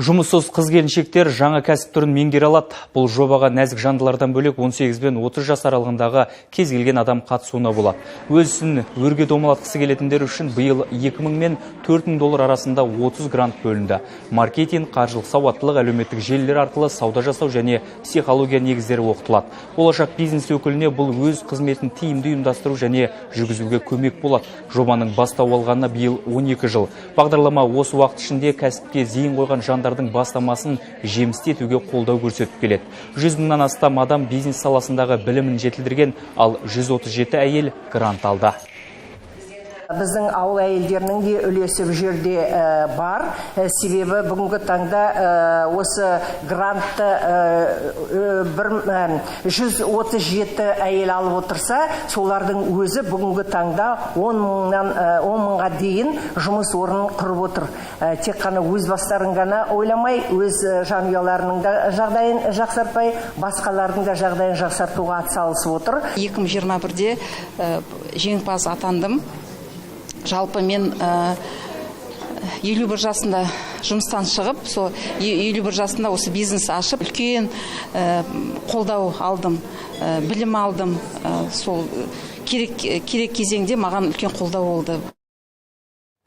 Жұмыссыз қыз-келіншектер жаңа кәсіп түрін меңгере алады. Бұл жобаға нәзік жандылардан бөлек 18 бен 30 жас аралығындағы кез келген адам қатысуына болады. Өз ісін өрге домалатқысы келетіндер үшін биыл 2000 мен 4000 доллар арасында 30 грант бөлінді. Маркетинг, қаржылық сауаттылық, әлеуметтік желілер арқылы сауда жасау және психология негіздері оқытылады. Болашақ бизнес өкіліне бұл өз қызметін тиімді ұйымдастыру және жүргізуге көмек болады. Жобаның бастау алғанына биыл 12 жыл. Бағдарлама осы уақыт ішінде кәсіпке зейін қойған жандардың бастамасын жемісті етуге қолдау көрсетіп келеді. 100 мыңнан астам адам бизнес саласындағы білімін жетілдірген, ал 137 әйел грант алды. Біздің ауыл әйелдерінің де үлесі бұл жерде бар. Себебі бүгінгі таңда осы грантты 137 әйел алып отырса, солардың өзі бүгінгі таңда 10 мыңға дейін жұмыс орнын құрып отыр. Тек қана өз бастарын ғана ойламай, өз жанұяларының да жағдайын жақсартпай, басқалардың да жағдайын жақсартуға атсалысып отыр. 2021-де жеңімпаз атандым. Жалпы мен 51 жасында жұмыстан шығып, сол 51 жасында осы бизнес ашып, үлкен қолдау алдым, білім алдым. Сол керек кезеңде маған үлкен қолдау болды.